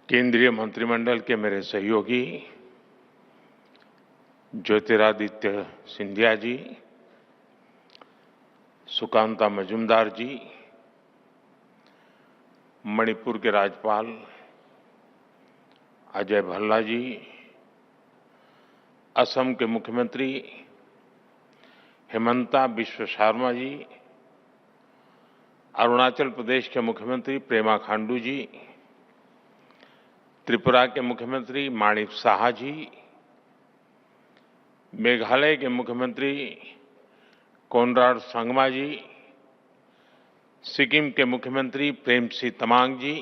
केंद्रीय मंत्रिमंडल के मेरे सहयोगी ज्योतिरादित्य सिंधिया जी, सुकांता मजूमदार जी, मणिपुर के राज्यपाल अजय भल्ला जी, असम के मुख्यमंत्री हिमंता बिश्व शर्मा जी, अरुणाचल प्रदेश के मुख्यमंत्री पेमा खांडू जी, त्रिपुरा के मुख्यमंत्री माणिक साहा जी, मेघालय के मुख्यमंत्री कोनराड संगमा जी, सिक्किम के मुख्यमंत्री प्रेमसिंह तमांग जी,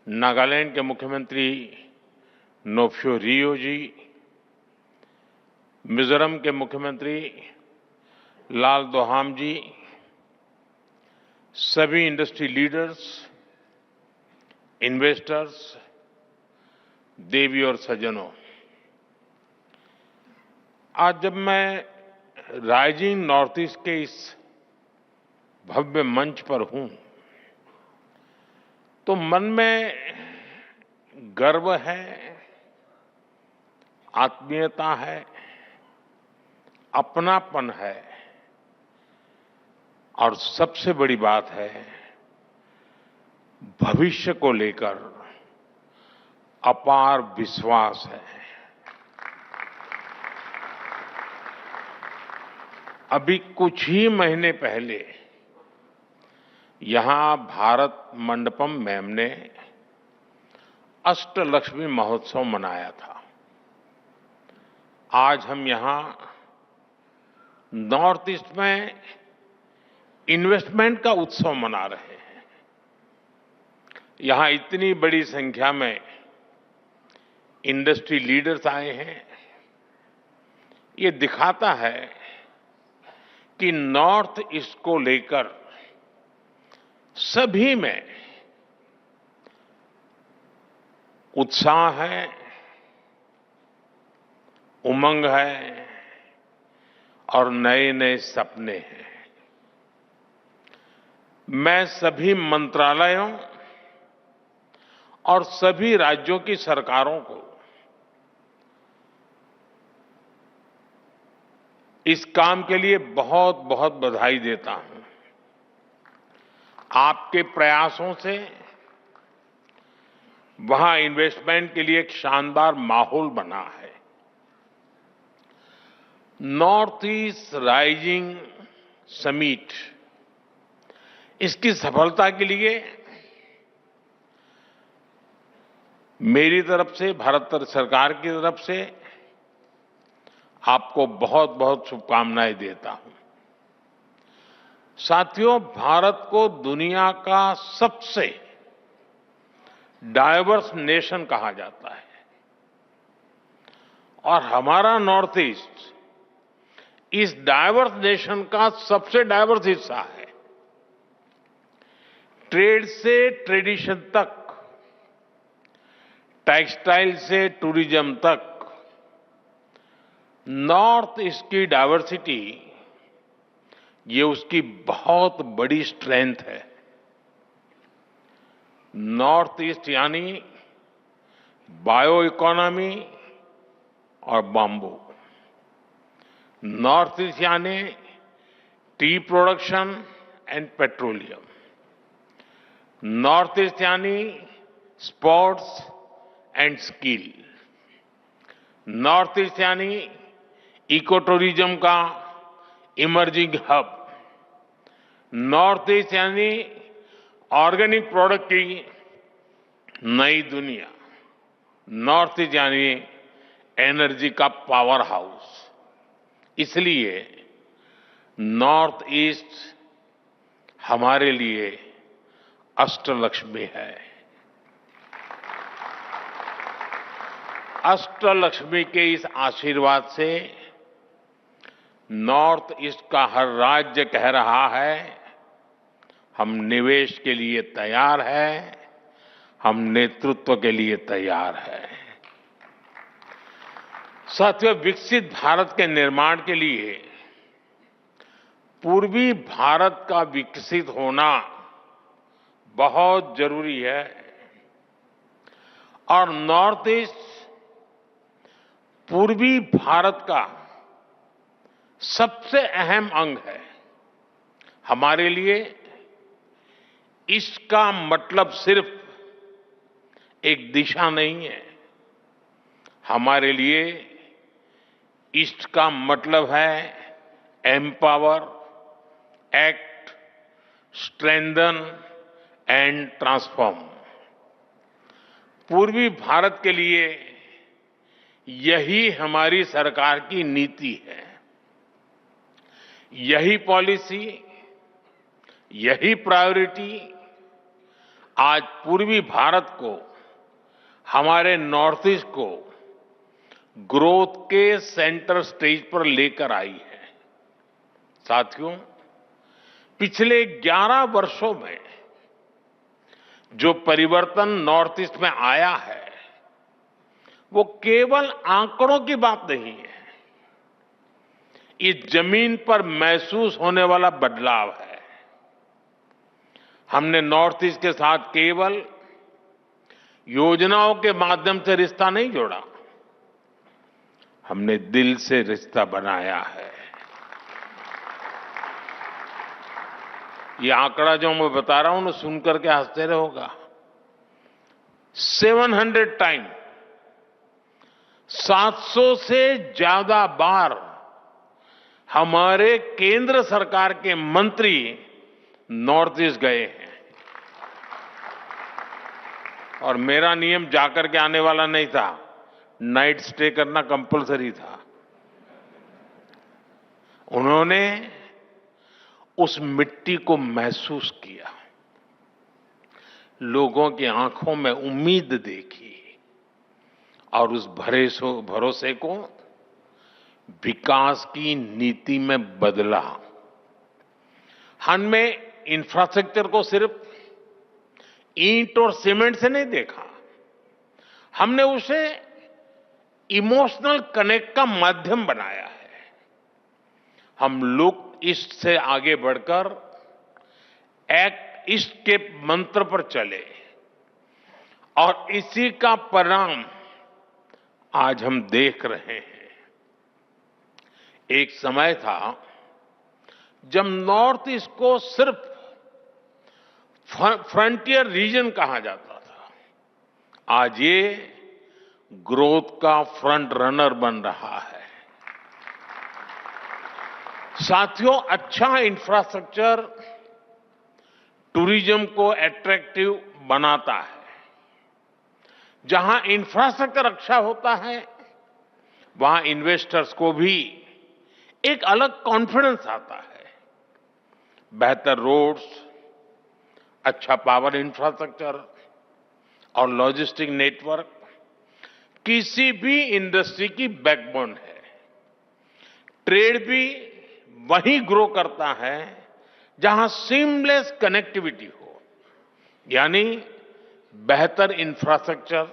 नागालैंड के मुख्यमंत्री नोफ्यो रियो जी, मिजोरम के मुख्यमंत्री लालदोहाम जी, सभी इंडस्ट्री लीडर्स, इन्वेस्टर्स, देवी और सज्जनों, आज जब मैं राइजिंग नॉर्थ ईस्ट के इस भव्य मंच पर हूं, तो मन में गर्व है, आत्मीयता है, अपनापन है और सबसे बड़ी बात है, भविष्य को लेकर अपार विश्वास है। अभी कुछ ही महीने पहले यहां भारत मंडपम में हमने अष्टलक्ष्मी महोत्सव मनाया था। आज हम यहां नॉर्थ ईस्ट में इन्वेस्टमेंट का उत्सव मना रहे हैं। यहां इतनी बड़ी संख्या में इंडस्ट्री लीडर्स आए हैं। ये दिखाता है कि नॉर्थ ईस्ट को लेकर सभी में उत्साह है, उमंग है और नए नए सपने हैं। मैं सभी मंत्रालयों और सभी राज्यों की सरकारों को इस काम के लिए बहुत बहुत बधाई देता हूं। आपके प्रयासों से वहां इन्वेस्टमेंट के लिए एक शानदार माहौल बना है। नॉर्थ ईस्ट राइजिंग समिट, इसकी सफलता के लिए मेरी तरफ से, भारत सरकार की तरफ से आपको बहुत बहुत शुभकामनाएं देता हूं। साथियों, भारत को दुनिया का सबसे डाइवर्स नेशन कहा जाता है और हमारा नॉर्थ ईस्ट इस डाइवर्स नेशन का सबसे डाइवर्स हिस्सा है। ट्रेड से ट्रेडिशन तक, टेक्सटाइल से टूरिज्म तक, नॉर्थ ईस्ट की डाइवर्सिटी, ये उसकी बहुत बड़ी स्ट्रेंथ है। नॉर्थ ईस्ट यानी बायो इकोनॉमी और बाम्बू, नॉर्थ ईस्ट यानी tea production and petroleum, north east यानी sports and skill, north east यानी इको टूरिज्म का इमर्जिंग हब, नॉर्थ ईस्ट यानी ऑर्गेनिक प्रोडक्ट की नई दुनिया, नॉर्थ ईस्ट यानी एनर्जी का पावर हाउस। इसलिए नॉर्थ ईस्ट हमारे लिए अष्टलक्ष्मी है। अष्टलक्ष्मी के इस आशीर्वाद से नॉर्थ ईस्ट का हर राज्य कह रहा है, हम निवेश के लिए तैयार हैं, हम नेतृत्व के लिए तैयार हैं। साथियों, विकसित भारत के निर्माण के लिए पूर्वी भारत का विकसित होना बहुत जरूरी है। और नॉर्थ ईस्ट पूर्वी भारत का सबसे अहम अंग है। हमारे लिए ईस्ट का मतलब सिर्फ एक दिशा नहीं है। हमारे लिए ईस्ट का मतलब है empower, act, strengthen and transform. पूर्वी भारत के लिए यही हमारी सरकार की नीति है। यही पॉलिसी, यही प्रायोरिटी आज पूर्वी भारत को, हमारे नॉर्थ ईस्ट को ग्रोथ के सेंटर स्टेज पर लेकर आई है। साथियों, पिछले 11 वर्षों में जो परिवर्तन नॉर्थ ईस्ट में आया है, वो केवल आंकड़ों की बात नहीं है। इस जमीन पर महसूस होने वाला बदलाव है। हमने नॉर्थ ईस्ट के साथ केवल योजनाओं के माध्यम से रिश्ता नहीं जोड़ा, हमने दिल से रिश्ता बनाया है। ये आंकड़ा जो मैं बता रहा हूं ना, सुनकर के आश्चर्य होगा। 700 टाइम, 700 से ज्यादा बार हमारे केंद्र सरकार के मंत्री नॉर्थ ईस्ट गए हैं। और मेरा नियम जाकर के आने वाला नहीं था, नाइट स्टे करना कंपलसरी था। उन्होंने उस मिट्टी को महसूस किया, लोगों की आंखों में उम्मीद देखी और उस भरोसे को विकास की नीति में बदला। हमने इंफ्रास्ट्रक्चर को सिर्फ ईंट और सीमेंट से नहीं देखा, हमने उसे इमोशनल कनेक्ट का माध्यम बनाया है। हम लुक ईस्ट से आगे बढ़कर एक्ट ईस्ट के मंत्र पर चले और इसी का परिणाम आज हम देख रहे हैं। एक समय था जब नॉर्थ ईस्ट को सिर्फ फ्रंटियर रीजन कहा जाता था, आज ये ग्रोथ का फ्रंट रनर बन रहा है। साथियों, अच्छा इंफ्रास्ट्रक्चर टूरिज्म को अट्रैक्टिव बनाता है। जहां इंफ्रास्ट्रक्चर अच्छा होता है, वहां इन्वेस्टर्स को भी एक अलग कॉन्फिडेंस आता है। बेहतर रोड्स, अच्छा पावर इंफ्रास्ट्रक्चर और लॉजिस्टिक नेटवर्क किसी भी इंडस्ट्री की बैकबोन है। ट्रेड भी वहीं ग्रो करता है जहां सीमलेस कनेक्टिविटी हो, यानी बेहतर इंफ्रास्ट्रक्चर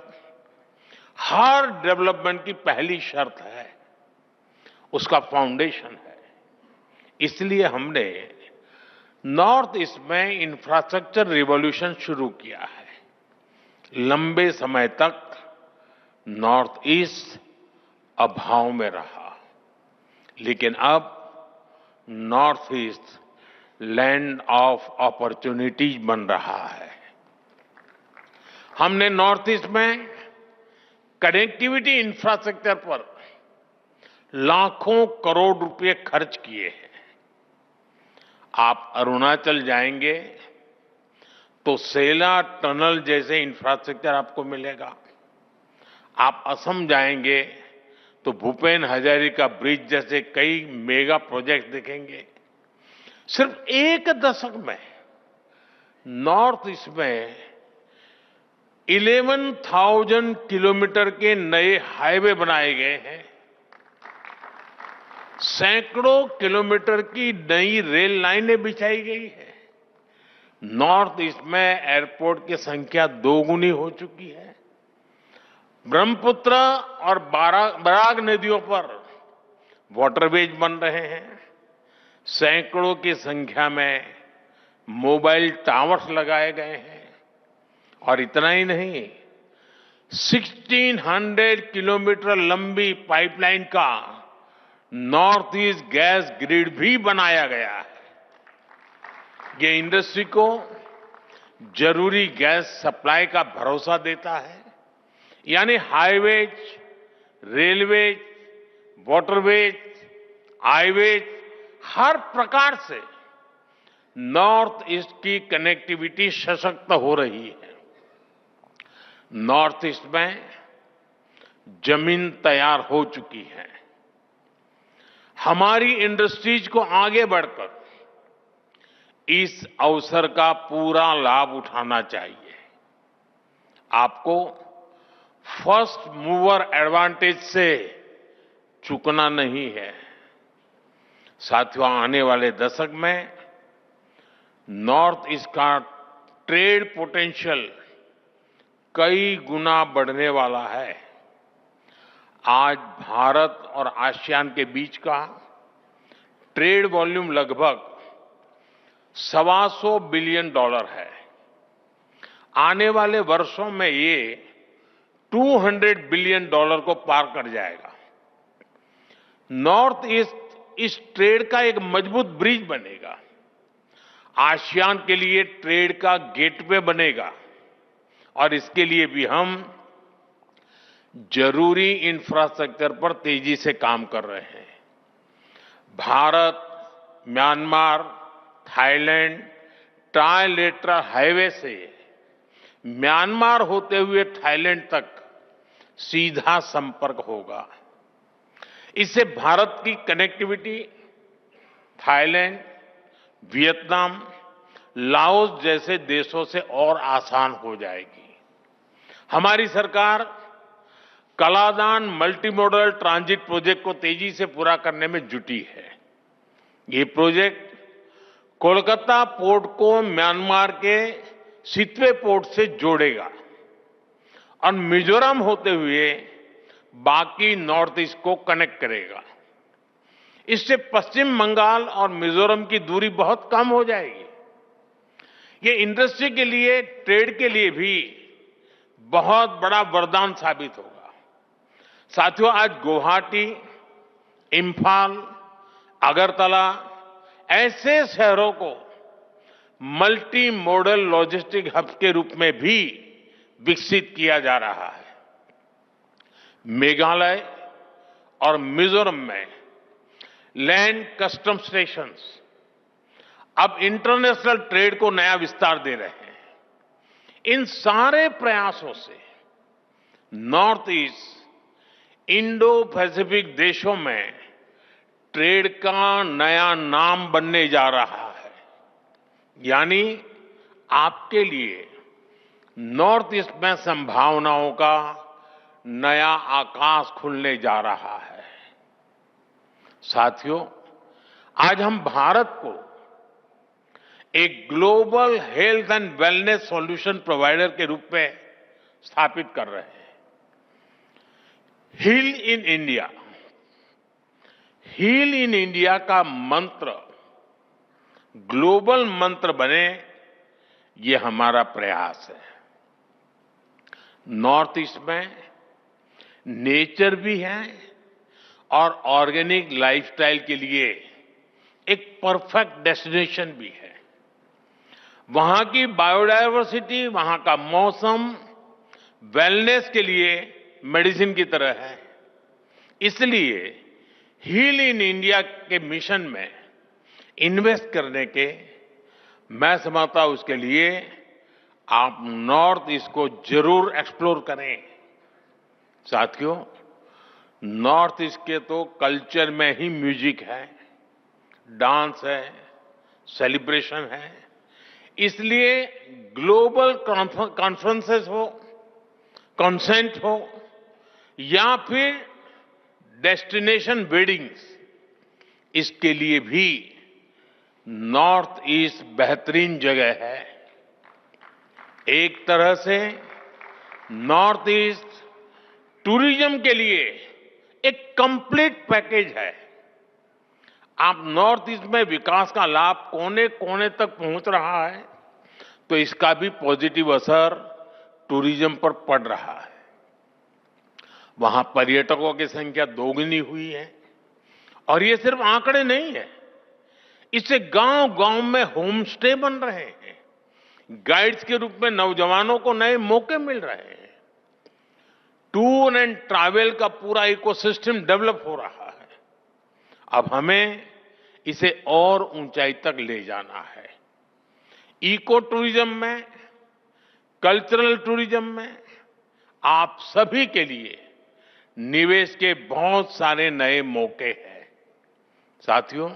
हर डेवलपमेंट की पहली शर्त है, उसका फाउंडेशन है। इसलिए हमने नॉर्थ ईस्ट में इंफ्रास्ट्रक्चर रिवॉल्यूशन शुरू किया है। लंबे समय तक नॉर्थ ईस्ट अभाव में रहा, लेकिन अब north east land of opportunities बन रहा है। हमने नॉर्थ ईस्ट में कनेक्टिविटी इंफ्रास्ट्रक्चर पर लाखों करोड़ रुपए खर्च किए हैं। आप अरुणाचल जाएंगे तो सेला टनल जैसे इंफ्रास्ट्रक्चर आपको मिलेगा। आप असम जाएंगे तो भूपेन हजारिका ब्रिज जैसे कई मेगा प्रोजेक्ट दिखेंगे। सिर्फ एक दशक में नॉर्थ ईस्ट में 11,000 किलोमीटर के नए हाईवे बनाए गए हैं। सैकड़ों किलोमीटर की नई रेल लाइनें बिछाई गई है। नॉर्थ ईस्ट में एयरपोर्ट की संख्या दोगुनी हो चुकी है। ब्रह्मपुत्र और बराग नदियों पर वाटरवेज बन रहे हैं। सैकड़ों की संख्या में मोबाइल टावर्स लगाए गए हैं। और इतना ही नहीं, 1600 किलोमीटर लंबी पाइपलाइन का नॉर्थ ईस्ट गैस ग्रिड भी बनाया गया है। ये इंडस्ट्री को जरूरी गैस सप्लाई का भरोसा देता है। यानी हाईवेज, रेलवेज, वाटरवेज, हाईवेज, हर प्रकार से नॉर्थ ईस्ट की कनेक्टिविटी सशक्त हो रही है। नॉर्थ ईस्ट में जमीन तैयार हो चुकी है। हमारी इंडस्ट्रीज को आगे बढ़कर इस अवसर का पूरा लाभ उठाना चाहिए। आपको फर्स्ट मूवर एडवांटेज से चूकना नहीं है। साथियों, आने वाले दशक में नॉर्थ ईस्ट का ट्रेड पोटेंशियल कई गुना बढ़ने वाला है। आज भारत और आसियान के बीच का ट्रेड वॉल्यूम लगभग $125 बिलियन है। आने वाले वर्षों में ये $200 बिलियन को पार कर जाएगा। नॉर्थ ईस्ट इस ट्रेड का एक मजबूत ब्रिज बनेगा, आसियान के लिए ट्रेड का गेटवे बनेगा और इसके लिए भी हम जरूरी इंफ्रास्ट्रक्चर पर तेजी से काम कर रहे हैं। Bharat, Myanmar, Thailand trilateral highway से म्यांमार होते हुए थाईलैंड तक सीधा संपर्क होगा। इससे भारत की कनेक्टिविटी थाईलैंड, वियतनाम, लाओस जैसे देशों से और आसान हो जाएगी। हमारी सरकार Kaladan multi modal transit project को तेजी से पूरा करने में जुटी है। ये प्रोजेक्ट कोलकाता पोर्ट को म्यांमार के सितवे पोर्ट से जोड़ेगा और मिजोरम होते हुए बाकी नॉर्थ ईस्ट को कनेक्ट करेगा। इससे पश्चिम बंगाल और मिजोरम की दूरी बहुत कम हो जाएगी। ये इंडस्ट्री के लिए, ट्रेड के लिए भी बहुत बड़ा वरदान साबित होगा। साथियों, आज गुवाहाटी, इंफाल, अगरतला ऐसे शहरों को मल्टी मॉडल लॉजिस्टिक हब के रूप में भी विकसित किया जा रहा है। मेघालय और मिजोरम में लैंड कस्टम स्टेशंस अब इंटरनेशनल ट्रेड को नया विस्तार दे रहे हैं। इन सारे प्रयासों से नॉर्थ ईस्ट इंडो पैसिफिक देशों में ट्रेड का नया नाम बनने जा रहा है। यानी आपके लिए नॉर्थ ईस्ट में संभावनाओं का नया आकाश खुलने जा रहा है। साथियों, आज हम भारत को एक global health and wellness solution provider के रूप में स्थापित कर रहे हैं। Heal in India, heal in India का मंत्र ग्लोबल मंत्र बने, ये हमारा प्रयास है। नॉर्थ ईस्ट में नेचर भी है और ऑर्गेनिक लाइफस्टाइल के लिए एक परफेक्ट डेस्टिनेशन भी है। वहां की बायोडायवर्सिटी, वहां का मौसम वेलनेस के लिए मेडिसिन की तरह है। इसलिए हील इन इंडिया के मिशन में इन्वेस्ट करने के, मैं समझता हूं उसके लिए आप नॉर्थ ईस्ट को जरूर एक्सप्लोर करें। साथियों, नॉर्थ ईस्ट के तो कल्चर में ही म्यूजिक है, डांस है, सेलिब्रेशन है। इसलिए ग्लोबल कॉन्फ्रेंसेस हो, कॉन्सेंट हो या फिर डेस्टिनेशन वेडिंग्स, इसके लिए भी नॉर्थ ईस्ट बेहतरीन जगह है। एक तरह से नॉर्थ ईस्ट टूरिज्म के लिए एक कंप्लीट पैकेज है। आप नॉर्थ ईस्ट में विकास का लाभ कोने कोने तक पहुंच रहा है, तो इसका भी पॉजिटिव असर टूरिज्म पर पड़ रहा है। वहां पर्यटकों की संख्या दोगुनी हुई है। और ये सिर्फ आंकड़े नहीं है, इससे गांव-गांव में होम स्टे बन रहे हैं। गाइड्स के रूप में नौजवानों को नए मौके मिल रहे हैं। टूर एंड ट्रैवल का पूरा इकोसिस्टम डेवलप हो रहा है। अब हमें इसे और ऊंचाई तक ले जाना है। इको टूरिज्म में, कल्चरल टूरिज्म में आप सभी के लिए निवेश के बहुत सारे नए मौके हैं। साथियों,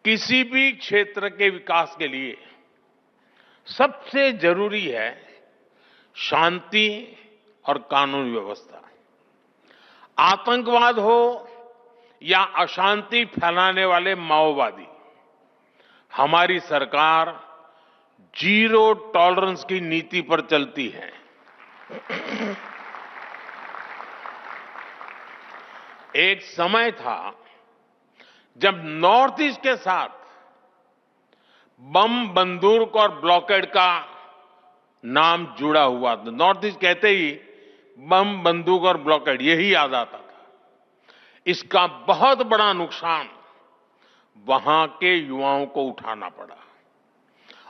किसी भी क्षेत्र के विकास के लिए सबसे जरूरी है शांति और कानून व्यवस्था। आतंकवाद हो या अशांति फैलाने वाले माओवादी, हमारी सरकार जीरो टॉलरेंस की नीति पर चलती है। एक समय था जब नॉर्थ ईस्ट के साथ बम, बंदूक और ब्लॉकेड का नाम जुड़ा हुआ था। नॉर्थ ईस्ट कहते ही बम, बंदूक और ब्लॉकेड यही याद आता था। इसका बहुत बड़ा नुकसान वहां के युवाओं को उठाना पड़ा।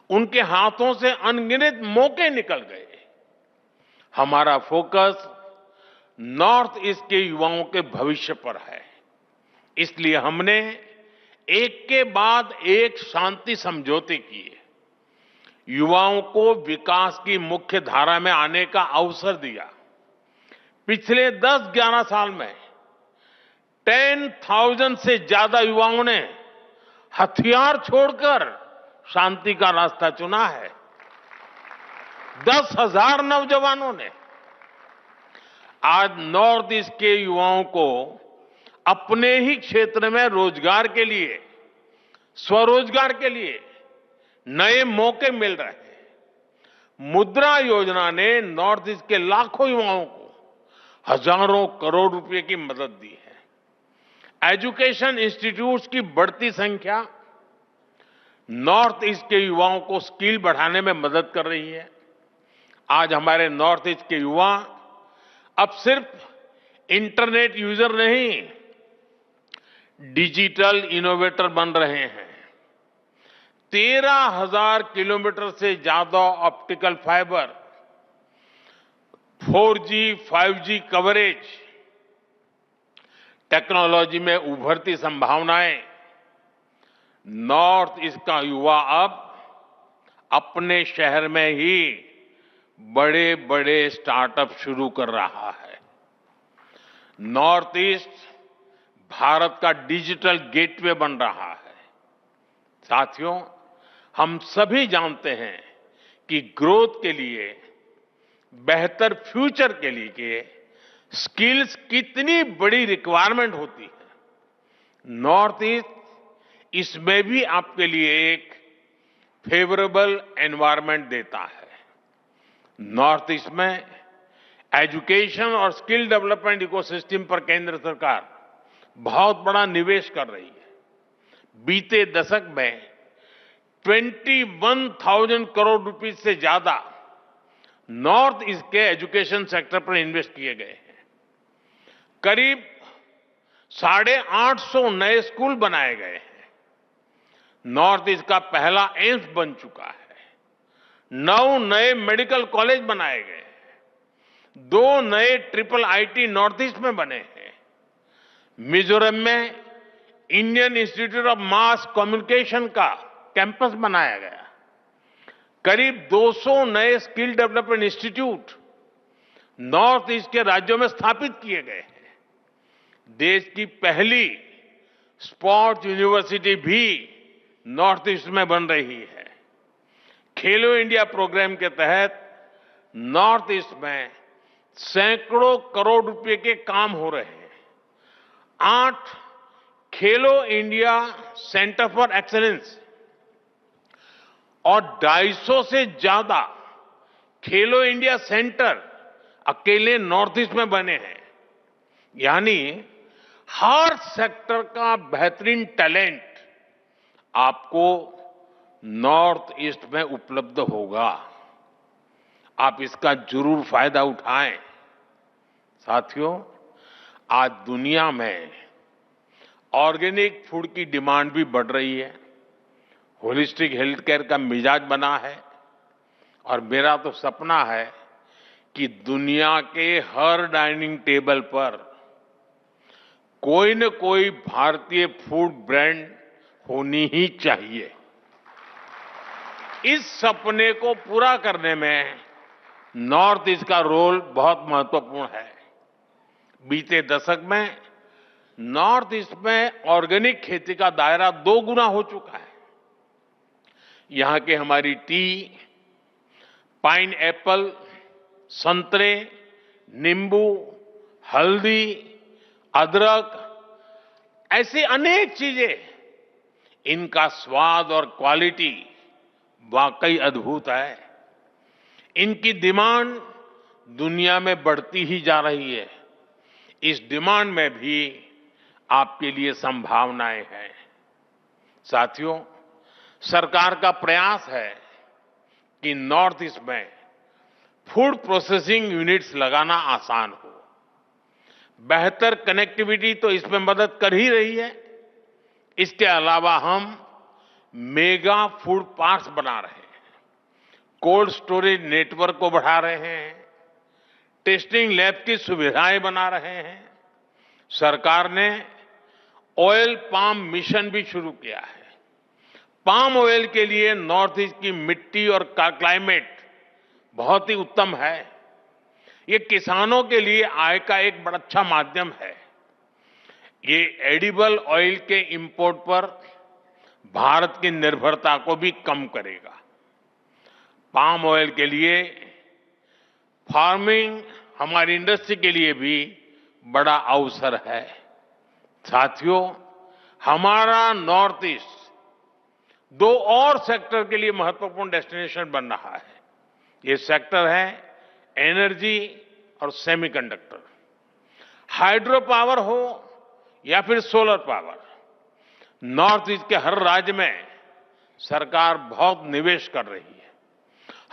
उनके हाथों से अनगिनत मौके निकल गए। हमारा फोकस नॉर्थ ईस्ट के युवाओं के भविष्य पर है। इसलिए हमने एक के बाद एक शांति समझौते किए, युवाओं को विकास की मुख्य धारा में आने का अवसर दिया। पिछले 10-11 साल में 10,000 से ज्यादा युवाओं ने हथियार छोड़कर शांति का रास्ता चुना है। 10,000 नौजवानों ने। आज नॉर्थ ईस्ट के युवाओं को अपने ही क्षेत्र में रोजगार के लिए, स्वरोजगार के लिए नए मौके मिल रहे हैं। मुद्रा योजना ने नॉर्थ ईस्ट के लाखों युवाओं को हजारों करोड़ रुपए की मदद दी है। एजुकेशन इंस्टीट्यूट्स की बढ़ती संख्या नॉर्थ ईस्ट के युवाओं को स्किल बढ़ाने में मदद कर रही है। आज हमारे नॉर्थ ईस्ट के युवा अब सिर्फ इंटरनेट यूजर नहीं, डिजिटल इनोवेटर बन रहे हैं। 13,000 किलोमीटर से ज्यादा optical fibre, 4G, 5G coverage, technology में उभरती संभावनाएं। नॉर्थ ईस्ट का युवा अब अपने शहर में ही बड़े बड़े स्टार्टअप शुरू कर रहा है। नॉर्थ ईस्ट भारत का डिजिटल गेटवे बन रहा है। साथियों, हम सभी जानते हैं कि ग्रोथ के लिए, बेहतर फ्यूचर के लिए स्किल्स कितनी बड़ी रिक्वायरमेंट होती है। नॉर्थ ईस्ट इसमें भी आपके लिए एक फेवरेबल एनवायरनमेंट देता है। नॉर्थ ईस्ट में एजुकेशन और स्किल डेवलपमेंट इकोसिस्टम पर केंद्र सरकार बहुत बड़ा निवेश कर रही है। बीते दशक में 21,000 करोड़ रुपए से ज्यादा नॉर्थ ईस्ट के एजुकेशन सेक्टर पर इन्वेस्ट किए गए हैं। करीब 850 नए स्कूल बनाए गए हैं। नॉर्थ ईस्ट का पहला एम्स बन चुका है। 9 नए मेडिकल कॉलेज बनाए गए हैं। 2 नए ट्रिपल आईटी नॉर्थ ईस्ट में बने हैं। मिजोरम में Indian institute of mass communication का कैंपस बनाया गया। करीब 200 नए skill development institute north east के राज्यों में स्थापित किए गए हैं। देश की पहली स्पोर्ट्स यूनिवर्सिटी भी नॉर्थ ईस्ट में बन रही है। खेलो इंडिया प्रोग्राम के तहत नॉर्थ ईस्ट में सैकड़ों करोड़ रुपए के काम हो रहे हैं। 8 खेलो इंडिया सेंटर फॉर एक्सीलेंस और 250 से ज्यादा खेलो इंडिया सेंटर अकेले नॉर्थ ईस्ट में बने हैं। यानी हर सेक्टर का बेहतरीन टैलेंट आपको नॉर्थ ईस्ट में उपलब्ध होगा। आप इसका जरूर फायदा उठाएं। साथियों, आज दुनिया में ऑर्गेनिक फूड की डिमांड भी बढ़ रही है, होलिस्टिक हेल्थ केयर का मिजाज बना है और मेरा तो सपना है कि दुनिया के हर डाइनिंग टेबल पर कोई न कोई भारतीय फूड ब्रांड होनी ही चाहिए। इस सपने को पूरा करने में नॉर्थ ईस्ट का रोल बहुत महत्वपूर्ण है। बीते दशक में नॉर्थ ईस्ट में ऑर्गेनिक खेती का दायरा 2 गुना हो चुका है। यहां की हमारी टी, पाइन एप्पल, संतरे, नींबू, हल्दी, अदरक, ऐसी अनेक चीजें, इनका स्वाद और क्वालिटी वाकई अद्भुत है। इनकी डिमांड दुनिया में बढ़ती ही जा रही है। इस डिमांड में भी आपके लिए संभावनाएं हैं। साथियों, सरकार का प्रयास है कि नॉर्थ ईस्ट में फूड प्रोसेसिंग यूनिट्स लगाना आसान हो। बेहतर कनेक्टिविटी तो इसमें मदद कर ही रही है। इसके अलावा हम मेगा फूड पार्क्स बना रहे हैं, कोल्ड स्टोरेज नेटवर्क को बढ़ा रहे हैं, टेस्टिंग लैब की सुविधाएं बना रहे हैं। सरकार ने ऑयल पाम मिशन भी शुरू किया है। पाम ऑयल के लिए नॉर्थ ईस्ट की मिट्टी और क्लाइमेट बहुत ही उत्तम है। ये किसानों के लिए आय का एक बड़ा अच्छा माध्यम है। ये एडिबल ऑयल के इंपोर्ट पर भारत की निर्भरता को भी कम करेगा। पाम ऑयल के लिए फार्मिंग हमारी इंडस्ट्री के लिए भी बड़ा अवसर है। साथियों, हमारा नॉर्थ ईस्ट 2 और सेक्टर के लिए महत्वपूर्ण डेस्टिनेशन बन रहा है। ये सेक्टर है एनर्जी और सेमीकंडक्टर। हाइड्रो पावर हो या फिर सोलर पावर, नॉर्थ ईस्ट के हर राज्य में सरकार बहुत निवेश कर रही है।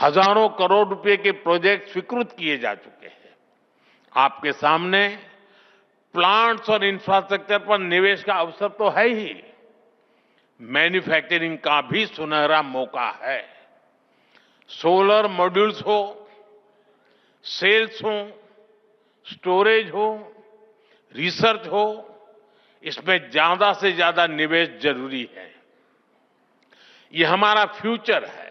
हजारों करोड़ रुपए के प्रोजेक्ट स्वीकृत किए जा चुके हैं। आपके सामने प्लांट्स और इंफ्रास्ट्रक्चर पर निवेश का अवसर तो है ही, मैन्युफैक्चरिंग का भी सुनहरा मौका है। सोलर मॉड्यूल्स हो, सेल्स हो, स्टोरेज हो, रिसर्च हो, इसमें ज्यादा से ज्यादा निवेश जरूरी है। ये हमारा फ्यूचर है।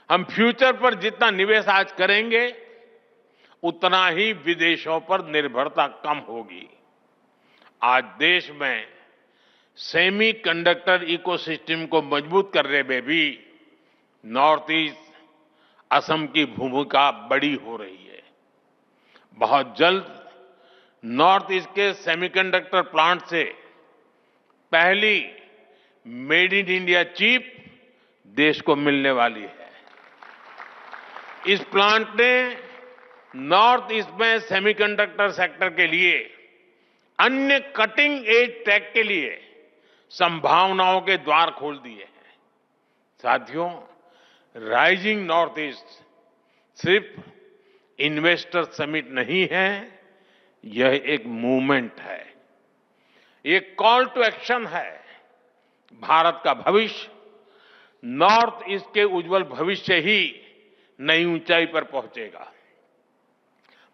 हम फ्यूचर पर जितना निवेश आज करेंगे, उतना ही विदेशों पर निर्भरता कम होगी। आज देश में सेमीकंडक्टर इकोसिस्टम को मजबूत करने में भी नॉर्थ ईस्ट, असम की भूमिका बड़ी हो रही है। बहुत जल्द नॉर्थ ईस्ट के सेमीकंडक्टर प्लांट से पहली मेड इन इंडिया चिप देश को मिलने वाली है। इस प्लांट ने नॉर्थ ईस्ट में सेमीकंडक्टर सेक्टर के लिए अन्य कटिंग एज टेक के लिए संभावनाओं के द्वार खोल दिए हैं। साथियों, राइजिंग नॉर्थ ईस्ट सिर्फ इन्वेस्टर समिट नहीं है, यह एक मूवमेंट है। ये कॉल टू एक्शन है। भारत का भविष्य नॉर्थ ईस्ट के उज्जवल भविष्य ही नई ऊंचाई पर पहुंचेगा।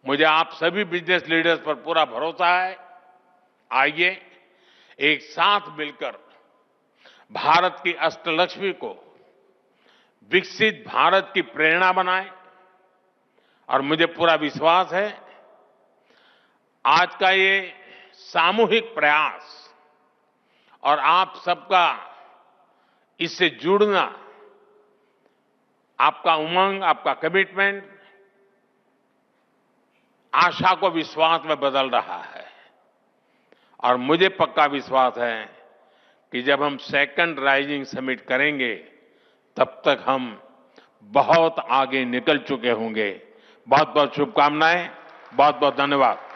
मुझे आप सभी बिजनेस लीडर्स पर पूरा भरोसा है। आइए एक साथ मिलकर भारत की अष्टलक्ष्मी को विकसित भारत की प्रेरणा बनाएं। और मुझे पूरा विश्वास है, आज का ये सामूहिक प्रयास और आप सबका इससे जुड़ना, आपका उमंग, आपका कमिटमेंट आशा को विश्वास में बदल रहा है। और मुझे पक्का विश्वास है कि जब हम सेकंड राइजिंग समिट करेंगे, तब तक हम बहुत आगे निकल चुके होंगे। बहुत बहुत शुभकामनाएं, बहुत बहुत धन्यवाद।